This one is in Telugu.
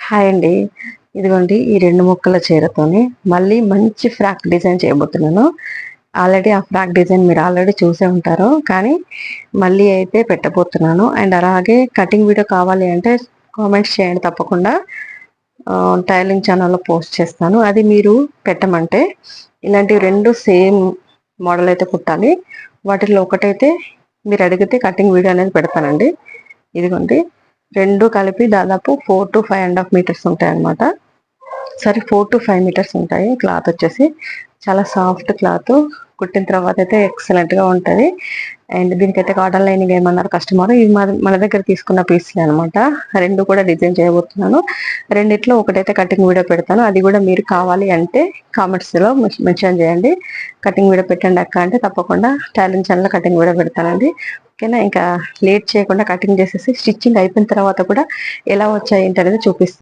హాయ్ అండి. ఇదిగోండి ఈ 2 ముక్కల చీరతోని మళ్ళీ మంచి ఫ్రాక్ డిజైన్ చేయబోతున్నాను. ఆల్రెడీ ఆ ఫ్రాక్ డిజైన్ మీరు ఆల్రెడీ చూసే ఉంటారు. కానీ మళ్ళీ అయితే పెట్టబోతున్నాను. అండ్ అలాగే కటింగ్ వీడియో కావాలి అంటే కామెంట్స్ చేయండి తప్పకుండా. టైలరింగ్ ఛానల్లో పోస్ట్ చేస్తాను. అది మీరు పెట్టమంటే ఇలాంటివి 2 సేమ్ మోడల్ అయితే కుట్టాలి. వాటిలో ఒకటైతే మీరు అడిగితే కటింగ్ వీడియో అనేది పెడతానండి. ఇదిగోండి 2 కలిపి దాదాపు 4-5.5 మీటర్స్ ఉంటాయన్నమాట. సరే 4-5 మీటర్స్ ఉంటాయి. క్లాత్ వచ్చేసి చాలా సాఫ్ట్ క్లాత్. కుట్టిన తర్వాత అయితే ఎక్సలెంట్గా ఉంటుంది. అండ్ దీనికైతే కాటన్ లైనింగ్ ఏమన్నారు కస్టమర్. ఇది మన దగ్గర తీసుకున్న పీస్లే అనమాట. 2 కూడా డిజైన్ చేయబోతున్నాను. రెండిట్లో ఒకటైతే కటింగ్ వీడియో పెడతాను. అది కూడా మీరు కావాలి అంటే కామెంట్స్లో మెన్షన్ చేయండి. కటింగ్ వీడియో పెట్టండి అక్క అంటే తప్పకుండా టైలరింగ్ ఛానల్లో కటింగ్ వీడియో పెడతానండి. ఓకేనా? ఇంకా లేట్ చేయకుండా కటింగ్ చేసేసి స్టిచ్చింగ్ అయిపోయిన తర్వాత కూడా ఎలా వచ్చాయి ఏంటి అనేది చూపిస్తాను.